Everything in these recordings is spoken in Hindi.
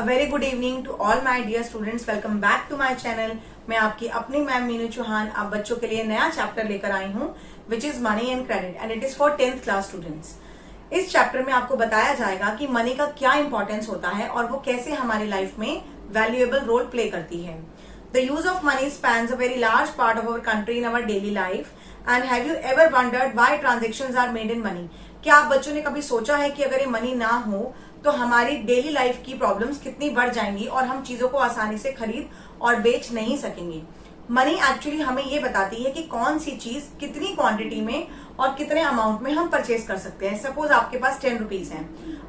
Very good evening to all my dear students. Welcome back to my channel. मैं आपकी अपनी मैम मीनू चौहान आप बच्चों के लिए नया चैप्टर लेकर आई हूँ which is money and credit and it is for 10th class students. इस चैप्टर में आपको बताया जाएगा कि मनी का क्या इंपॉर्टेंस होता है और वो कैसे हमारी लाइफ में वैल्यूएबल रोल प्ले करती है। The use of money spans a very large part of our country in our daily life and have you ever wondered why transactions are made in money. क्या आप बच्चों ने कभी सोचा है कि अगर ये मनी ना हो तो हमारी डेली लाइफ की प्रॉब्लम्स कितनी बढ़ जाएंगी और हम चीजों को आसानी से खरीद और बेच नहीं सकेंगे। मनी एक्चुअली हमें ये बताती है कि कौन सी चीज कितनी क्वांटिटी में और कितने अमाउंट में हम परचेज कर सकते हैं। सपोज आपके पास 10 रुपीज है,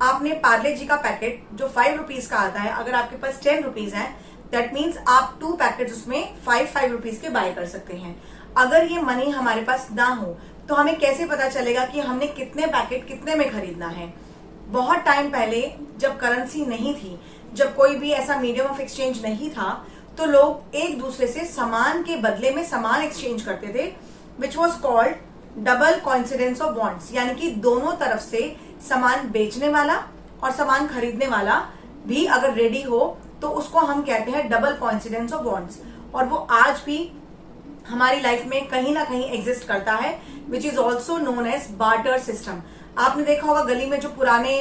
आपने पार्ले जी का पैकेट जो 5 रुपीज का आता है, अगर आपके पास 10 रुपीज है दैट मीन्स आप 2 पैकेट उसमें 5 रुपीज के बाय कर सकते हैं। अगर ये मनी हमारे पास ना हो तो हमें कैसे पता चलेगा कि हमने कितने पैकेट कितने में खरीदना है। बहुत टाइम पहले जब करेंसी नहीं थी, जब कोई भी ऐसा मीडियम ऑफ एक्सचेंज नहीं था, तो लोग एक दूसरे से सामान के बदले में सामान एक्सचेंज करते थे which was called double coincidence of bonds. यानी कि दोनों तरफ से सामान बेचने वाला और सामान खरीदने वाला भी अगर रेडी हो तो उसको हम कहते हैं डबल कोइंसिडेंस ऑफ बॉन्ड्स। और वो आज भी हमारी लाइफ में कहीं ना कहीं एग्जिस्ट करता है which is also known as barter system. आपने देखा होगा गली में जो पुराने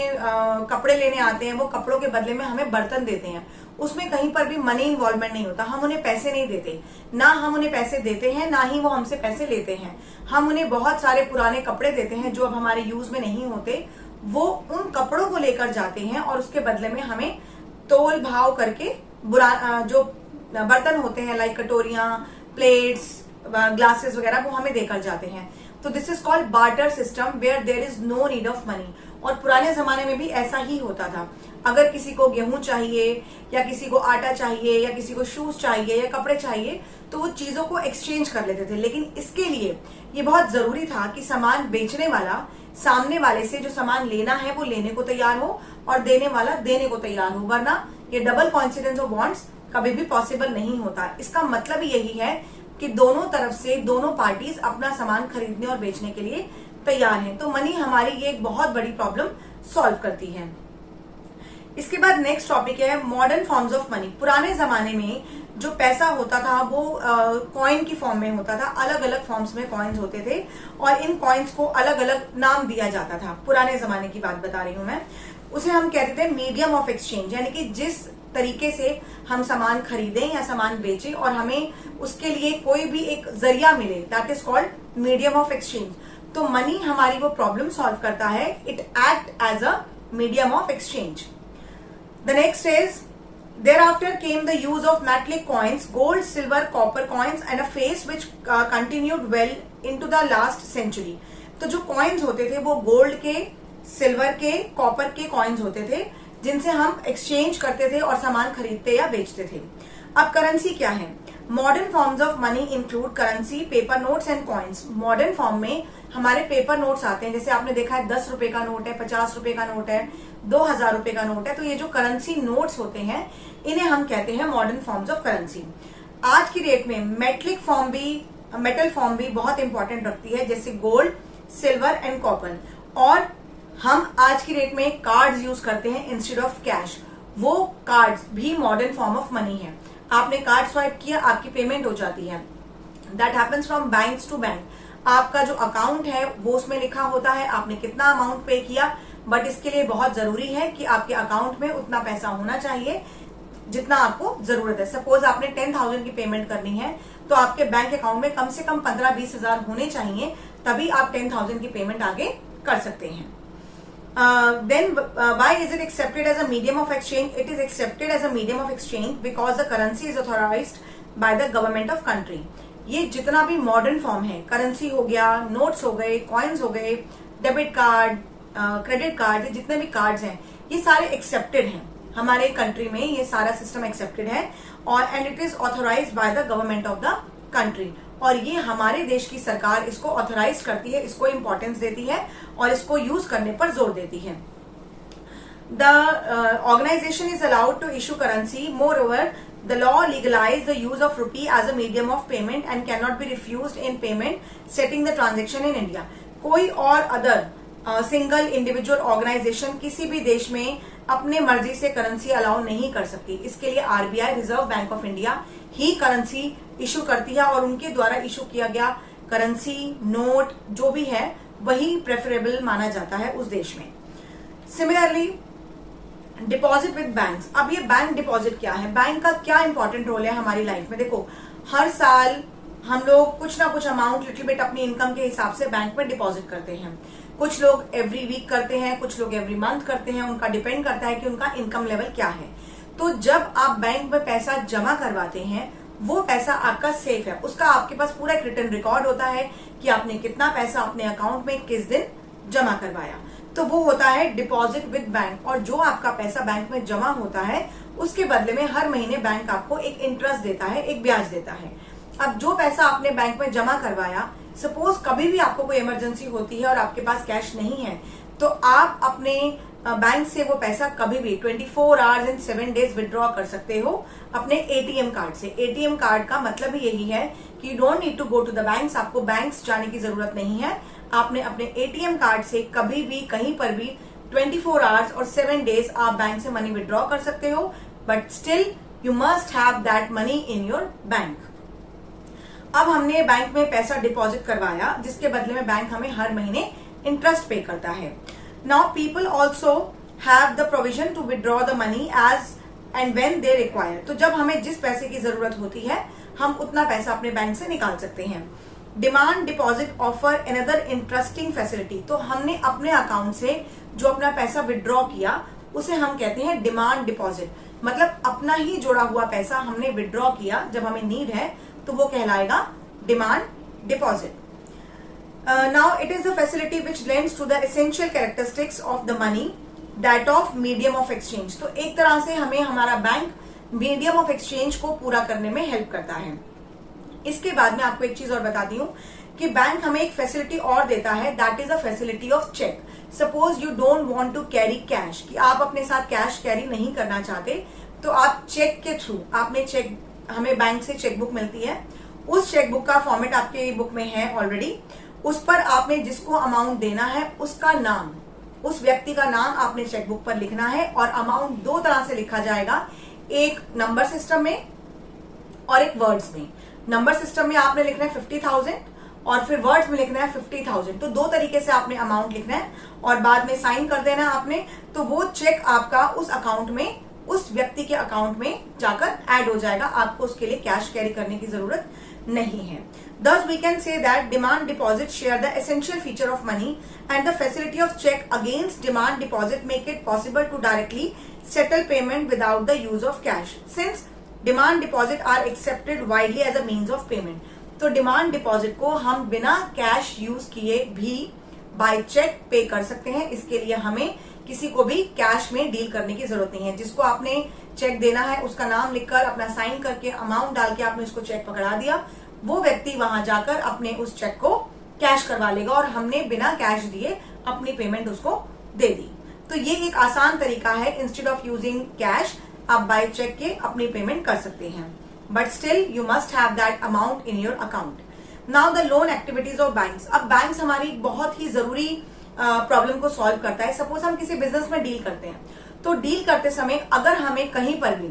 कपड़े लेने आते हैं वो कपड़ों के बदले में हमें बर्तन देते हैं, उसमें कहीं पर भी मनी इन्वॉल्वमेंट नहीं होता। हम उन्हें पैसे नहीं देते, ना हम उन्हें पैसे देते हैं ना ही वो हमसे पैसे लेते हैं। हम उन्हें बहुत सारे पुराने कपड़े देते हैं जो अब हमारे यूज में नहीं होते, वो उन कपड़ों को लेकर जाते हैं और उसके बदले में हमें तोल भाव करके जो बर्तन होते हैं लाइक कटोरियां, प्लेट्स, ग्लासेस वगैरह वो हमें देकर जाते हैं। तो this is called barter system where there is no need of money. और पुराने जमाने में भी ऐसा ही होता था। अगर किसी को गेहूं चाहिए या किसी को आटा चाहिए या किसी को शूज चाहिए या कपड़े चाहिए तो वो चीजों को एक्सचेंज कर लेते थे। लेकिन इसके लिए ये बहुत जरूरी था कि सामान बेचने वाला सामने वाले से जो सामान लेना है वो लेने को तैयार हो और देने वाला देने को तैयार हो, वरना ये डबल कोइंसिडेंस ऑफ बॉन्ड्स कभी भी पॉसिबल नहीं होता। इसका मतलब यही है कि दोनों तरफ से दोनों पार्टीज अपना सामान खरीदने और बेचने के लिए तैयार हैं। तो मनी हमारी ये एक बहुत बड़ी प्रॉब्लम सॉल्व करती है। इसके बाद नेक्स्ट टॉपिक है मॉडर्न फॉर्म्स ऑफ मनी। पुराने जमाने में जो पैसा होता था वो कॉइन की फॉर्म में होता था, अलग अलग फॉर्म्स में कॉइन्स होते थे और इन कॉइन्स को अलग अलग नाम दिया जाता था। पुराने जमाने की बात बता रही हूं मैं। उसे हम कहते थे मीडियम ऑफ एक्सचेंज, यानी कि जिस तरीके से हम सामान खरीदें या सामान बेचें और हमें उसके लिए कोई भी एक जरिया मिले, that is called medium of exchange. तो मनी हमारी वो प्रॉब्लम सॉल्व करता है, it act as a medium of exchange. The next is thereafter came the use of metallic coins, gold, silver, copper coins and a phase which continued well into the last century. तो जो कॉइन्स होते थे वो गोल्ड के, सिल्वर के, कॉपर के कॉइन्स होते थे जिनसे हम एक्सचेंज करते थे और सामान खरीदते या बेचते थे। अब करेंसी क्या है? Modern forms of money include currency, paper notes and coins. Modern form में हमारे पेपर नोट्स आते हैं, जैसे आपने देखा है 10 रुपए का नोट है, 50 रुपए का नोट है, 2000 रुपए का नोट है। तो ये जो करेंसी नोट्स होते हैं इन्हें हम कहते हैं मॉडर्न फॉर्म्स ऑफ करेंसी। आज की डेट में मेटल फॉर्म भी बहुत इंपॉर्टेंट रखती है, जैसे गोल्ड, सिल्वर एंड कॉपर। और हम आज की डेट में कार्ड्स यूज करते हैं इंस्टेड ऑफ कैश। वो कार्ड्स भी मॉडर्न फॉर्म ऑफ मनी है। आपने कार्ड स्वाइप किया, आपकी पेमेंट हो जाती है। That happens from bank to bank. आपका जो अकाउंट है वो उसमें लिखा होता है आपने कितना अमाउंट पे किया, बट इसके लिए बहुत जरूरी है कि आपके अकाउंट में उतना पैसा होना चाहिए जितना आपको जरूरत है। सपोज आपने 10,000 की पेमेंट करनी है तो आपके बैंक अकाउंट में कम से कम 15-20 हजार होने चाहिए, तभी आप 10,000 की पेमेंट आगे कर सकते हैं। Then why is it accepted as a medium of exchange? It is accepted as a medium of exchange because the currency is authorized by the government of country. ये जितना भी मॉडर्न फॉर्म है, करेंसी हो गया, नोट्स हो गए, कॉइन्स हो गए, डेबिट कार्ड, क्रेडिट कार्ड, जितने भी कार्ड्स हैं ये सारे एक्सेप्टेड हैं हमारे कंट्री में। ये सारा सिस्टम एक्सेप्टेड है और and it is authorised by the government of the country. और ये हमारे देश की सरकार इसको ऑथराइज करती है, इसको इंपॉर्टेंस देती है और इसको यूज करने पर जोर देती है। The organisation is allowed to issue currency. Moreover the law legalise the use of rupee as a medium of payment and can not be refused in payment setting the transaction in India. कोई और अदर सिंगल इंडिविजुअल ऑर्गेनाइजेशन किसी भी देश में अपने मर्जी से करेंसी अलाउ नहीं कर सकती। इसके लिए RBI, reserve bank of India he currency issue करती है और उनके द्वारा इशू किया गया करेंसी, नोट जो भी है वही प्रेफरेबल माना जाता है उस देश में। Similarly deposit with banks. अब ये बैंक डिपॉजिट क्या है, बैंक का क्या इंपॉर्टेंट रोल है हमारी लाइफ में। देखो, हर साल हम लोग कुछ ना कुछ अमाउंट लिटिल बिट अपनी इनकम के हिसाब से बैंक में डिपॉजिट करते हैं। कुछ लोग एवरी वीक करते हैं, कुछ लोग एवरी मंथ करते हैं, उनका डिपेंड करता है कि उनका इनकम लेवल क्या है। तो जब आप बैंक में पैसा जमा करवाते हैं वो पैसा आपका सेफ है, उसका आपके पास पूरा एक रिटर्न रिकॉर्ड होता है कि आपने कितना पैसा अपने अकाउंट में किस दिन जमा करवाया। तो वो होता है डिपॉजिट विद बैंक। और जो आपका पैसा बैंक में जमा होता है उसके बदले में हर महीने बैंक आपको एक इंटरेस्ट देता है, एक ब्याज देता है। अब जो पैसा आपने बैंक में जमा करवाया, सपोज कभी भी आपको कोई इमरजेंसी होती है और आपके पास कैश नहीं है, तो आप अपने बैंक से वो पैसा कभी भी 24 आवर्स इन 7 डेज विड्रॉ कर सकते हो अपने एटीएम कार्ड से। एटीएम कार्ड का मतलब ही यही है कि you don't need to go to the banks, आपको बैंक्स जाने की जरूरत नहीं है। आपने अपने एटीएम कार्ड से कभी भी कहीं पर भी 24 आवर्स और 7 डेज आप बैंक से मनी विड्रॉ कर सकते हो, but still you must have that money in your bank. अब हमने बैंक में पैसा डिपॉजिट करवाया जिसके बदले में बैंक हमें हर महीने इंटरेस्ट पे करता है। Now people also have the provision to withdraw the money as and when they require. तो जब हमें जिस पैसे की जरूरत होती है हम उतना पैसा अपने बैंक से निकाल सकते हैं। Demand deposit offer another interesting facility. तो हमने अपने अकाउंट से जो अपना पैसा विड्रॉ किया उसे हम कहते हैं डिमांड डिपॉजिट। मतलब अपना ही जोड़ा हुआ पैसा हमने विड्रॉ किया, जब हमें नीड है तो वो कहलाएगा demand deposit. Now it is the facility which lends to the essential characteristics of the money that of medium of exchange. तो एक तरह से हमें हमारा बैंक मीडियम ऑफ एक्सचेंज को पूरा करने में हेल्प करता है। इसके बाद में आपको एक चीज और बताती हूँ कि बैंक हमें एक फैसिलिटी और देता है, that is a facility of cheque. Suppose you don't want to carry cash, कि आप अपने साथ कैश कैरी नहीं करना चाहते, तो आप चेक के थ्रू आपने चेक, हमें बैंक से चेकबुक मिलती है, उस चेकबुक का फॉर्मेट आपके बुक में है ऑलरेडी। उस पर आपने जिसको अमाउंट देना है उसका नाम, उस व्यक्ति का नाम आपने चेकबुक पर लिखना है। और अमाउंट दो तरह से लिखा जाएगा, एक नंबर सिस्टम में और एक वर्ड्स में। नंबर सिस्टम में आपने लिखना है 50,000 और फिर वर्ड्स में लिखना है 50,000। तो दो तरीके से आपने अमाउंट लिखना है और बाद में साइन कर देना है आपने। तो वो चेक आपका उस अकाउंट में, उस व्यक्ति के अकाउंट में जाकर ऐड हो जाएगा, आपको उसके लिए कैश कैरी करने की जरूरत नहीं है। Thus we can say that demand deposit share the essential feature of money and the facility of check against demand deposit make it possible to directly settle payment without the use of cash. Since demand deposit are accepted widely as a means of payment. तो डिमांड डिपॉजिट को हम बिना कैश यूज किए भी बाय चेक पे कर सकते हैं। इसके लिए हमें किसी को भी कैश में डील करने की जरूरत नहीं है। जिसको आपने चेक देना है उसका नाम लिखकर अपना साइन करके अमाउंट डाल के आपने उसको चेक पकड़ा दिया, वो व्यक्ति वहां जाकर अपने उस चेक को कैश करवा लेगा और हमने बिना कैश दिए अपनी पेमेंट उसको दे दी। तो ये एक आसान तरीका है, इंस्टेड ऑफ यूजिंग कैश आप बाय चेक के अपनी पेमेंट कर सकते हैं, but still you must have that amount in your account. Now the loan activities of banks. अब बैंक्स हमारी बहुत ही जरूरी प्रॉब्लम को सॉल्व करता है। सपोज हम किसी बिजनेस में डील करते हैं, तो डील करते समय अगर हमें कहीं पर भी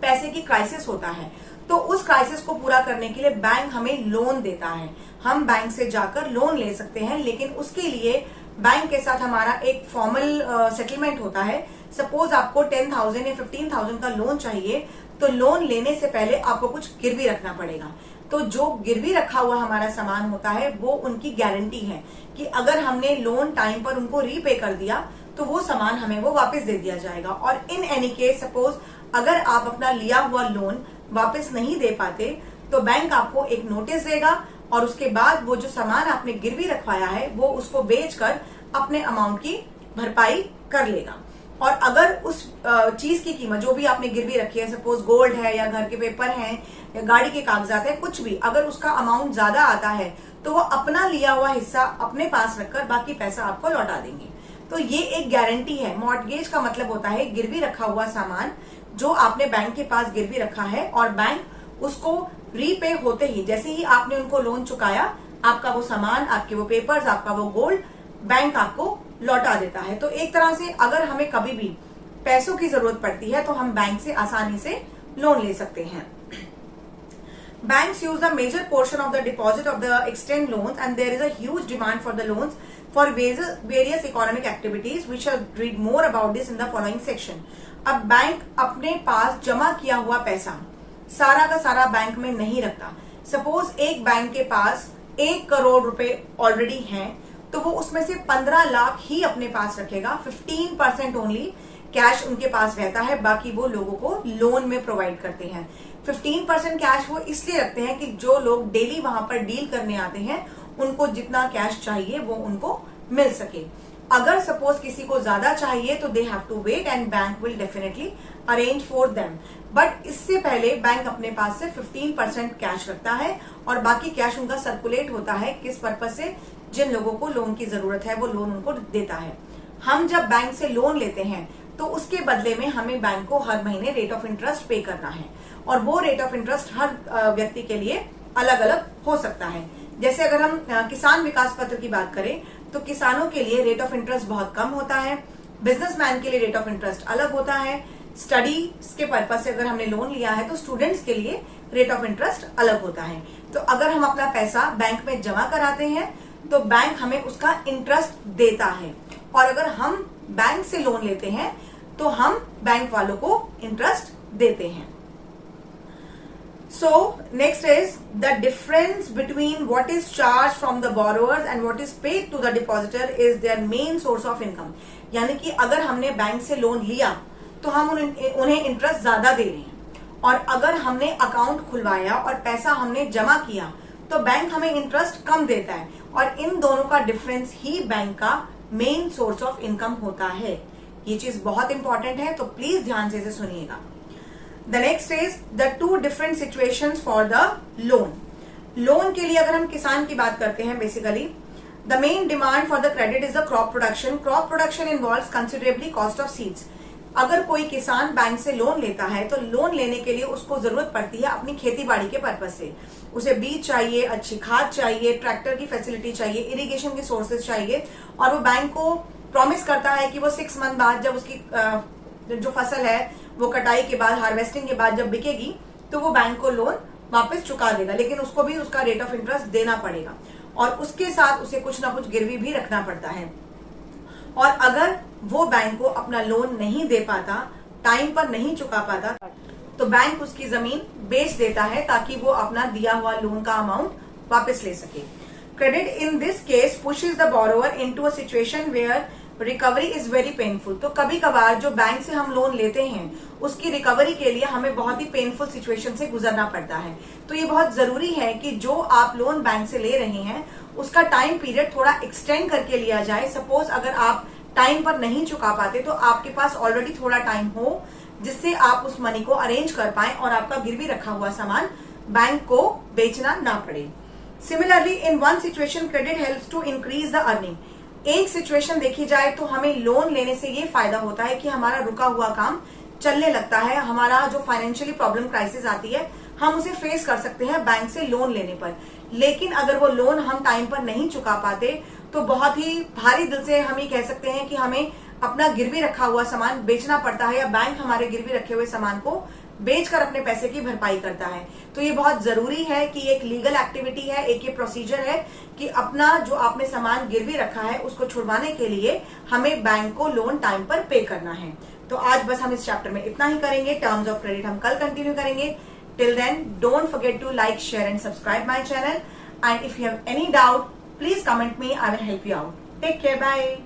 पैसे की क्राइसिस होता है तो उस क्राइसिस को पूरा करने के लिए बैंक हमें लोन देता है। हम बैंक से जाकर लोन ले सकते हैं, लेकिन उसके लिए बैंक के साथ हमारा एक फॉर्मल सेटलमेंट होता है। सपोज आपको 10,000 या 15,000 का लोन चाहिए, तो लोन लेने से पहले आपको कुछ गिरवी रखना पड़ेगा। तो जो गिरवी रखा हुआ हमारा सामान होता है वो उनकी गारंटी है कि अगर हमने लोन टाइम पर उनको रीपे कर दिया तो वो सामान हमें वो वापस दे दिया जाएगा। और इन एनी केस सपोज अगर आप अपना लिया हुआ लोन वापस नहीं दे पाते तो बैंक आपको एक नोटिस देगा और उसके बाद वो जो सामान आपने गिरवी रखवाया है वो उसको बेचकर अपने अमाउंट की भरपाई कर लेगा। और अगर उस चीज की कीमत जो भी आपने गिरवी रखी है, सपोज गोल्ड है या घर के पेपर हैं या गाड़ी के कागजात है, कुछ भी, अगर उसका अमाउंट ज्यादा आता है तो वो अपना लिया हुआ हिस्सा अपने पास रखकर बाकी पैसा आपको लौटा देंगे। तो ये एक गारंटी है। मॉर्टगेज का मतलब होता है गिरवी रखा हुआ सामान जो आपने बैंक के पास गिरवी रखा है और बैंक उसको रीपे होते ही, जैसे ही आपने उनको लोन चुकाया, आपका वो सामान, आपके वो पेपर्स, आपका वो गोल्ड बैंक आपको लौटा देता है। तो एक तरह से अगर हमें कभी भी पैसों की जरूरत पड़ती है तो हम बैंक से आसानी से लोन ले सकते हैं। Banks use a major portion of the deposit of the extend loans, and there is a huge demand for the loans for various economic activities. We shall read more about this in the following section. अब बैंक अपने पास जमा किया हुआ पैसा सारा का सारा बैंक में नहीं रखता। सपोज एक बैंक के पास 1 करोड़ रुपए ऑलरेडी हैं, तो वो उसमें से 15 लाख ही अपने पास रखेगा। 15% ओनली कैश उनके पास रहता है, बाकी वो लोगों को लोन में प्रोवाइड करते हैं। 15% कैश वो इसलिए रखते हैं कि जो लोग डेली वहां पर डील करने आते हैं उनको जितना कैश चाहिए वो उनको मिल सके। अगर सपोज किसी को ज्यादा चाहिए तो they have to wait and bank will definitely arrange for them. But इससे पहले बैंक अपने पास से 15% कैश रखता है और बाकी कैश उनका सर्कुलेट होता है किस पर्पज से, जिन लोगों को लोन की जरूरत है वो लोन उनको देता है। हम जब बैंक से लोन लेते हैं तो उसके बदले में हमें बैंक को हर महीने रेट ऑफ इंटरेस्ट पे करना है, और वो रेट ऑफ इंटरेस्ट हर व्यक्ति के लिए अलग अलग हो सकता है। जैसे अगर हम किसान विकास पत्र की बात करें तो किसानों के लिए रेट ऑफ इंटरेस्ट बहुत कम होता है, बिजनेसमैन के लिए रेट ऑफ इंटरेस्ट अलग होता है, स्टडी के पर्पज से अगर हमने लोन लिया है तो स्टूडेंट्स के लिए रेट ऑफ इंटरेस्ट अलग होता है। तो अगर हम अपना पैसा बैंक में जमा कराते हैं तो बैंक हमें उसका इंटरेस्ट देता है, और अगर हम बैंक से लोन लेते हैं तो हम बैंक वालों को इंटरेस्ट देते हैं। So next is the difference between what is charged from the borrowers and what is paid to the depositor is their main source of income। यानी कि अगर हमने बैंक से लोन लिया तो हम उन्हें इंटरेस्ट ज्यादा दे रहे हैं, और अगर हमने अकाउंट खुलवाया और पैसा हमने जमा किया तो बैंक हमें इंटरेस्ट कम देता है, और इन दोनों का डिफरेंस ही बैंक का मेन सोर्स ऑफ इनकम होता है। ये चीज बहुत इंपॉर्टेंट है, तो प्लीज ध्यान से इसे सुनिएगा। The next is the 2 different situations for the loan. Loan के लिए अगर हम किसान की बात करते हैं, basically the main demand for the credit is the crop production. Crop production involves considerably cost of seeds. अगर कोई किसान बैंक से लोन लेता है तो लोन लेने के लिए उसको जरूरत पड़ती है अपनी खेती बाड़ी के पर्पज से। उसे बीज चाहिए, अच्छी खाद चाहिए, ट्रैक्टर की फैसिलिटी चाहिए, इरिगेशन के सोर्सेज चाहिए, और वो बैंक को प्रॉमिस करता है कि वो 6 मंथ बाद जब उसकी जो फसल है वो कटाई के बाद, हार्वेस्टिंग के बाद जब बिकेगी तो वो बैंक को लोन वापस चुका देगा, लेकिन उसको भी उसका रेट ऑफ इंटरेस्ट देना पड़ेगा, और उसके साथ उसे कुछ ना कुछ गिरवी भी रखना पड़ता है। और अगर वो बैंक को अपना लोन नहीं दे पाता, टाइम पर नहीं चुका पाता, तो बैंक उसकी जमीन बेच देता है ताकि वो अपना दिया हुआ लोन का अमाउंट वापस ले सके। Credit in this case pushes the borrower into a situation where recovery is very painful. तो कभी कभार जो बैंक से हम लोन लेते हैं उसकी रिकवरी के लिए हमें बहुत ही पेनफुल सिचुएशन से गुजरना पड़ता है। तो ये बहुत जरूरी है कि जो आप लोन बैंक से ले रहे हैं उसका टाइम पीरियड थोड़ा एक्सटेंड करके लिया जाए। सपोज अगर आप टाइम पर नहीं चुका पाते तो आपके पास ऑलरेडी थोड़ा टाइम हो जिससे आप उस मनी को अरेंज कर पाए और आपका गिरवी रखा हुआ सामान बैंक को बेचना ना पड़े। Similarly in one situation credit helps to increase the earning. एक सिचुएशन देखी जाए तो हमें लोन लेने से ये फायदा होता है कि हमारा रुका हुआ काम चलने लगता है। हमारा जो फाइनेंशियली प्रॉब्लम क्राइसिस आती है हम उसे फेस कर सकते हैं बैंक से लोन लेने पर। लेकिन अगर वो लोन हम टाइम पर नहीं चुका पाते तो बहुत ही भारी दिल से हम ये कह सकते हैं कि हमें अपना गिरवी रखा हुआ सामान बेचना पड़ता है, या बैंक हमारे गिरवी रखे हुए सामान को बेचकर अपने पैसे की भरपाई करता है। तो ये बहुत जरूरी है कि एक लीगल एक्टिविटी है, एक ये प्रोसीजर है कि अपना जो आपने सामान गिरवी रखा है उसको छुड़वाने के लिए हमें बैंक को लोन टाइम पर पे करना है। तो आज बस हम इस चैप्टर में इतना ही करेंगे। टर्म्स ऑफ क्रेडिट हम कल कंटिन्यू करेंगे। Till then don't forget to like, share and subscribe my channel, and if you have any doubt please comment me, I will help you out. Take care, bye.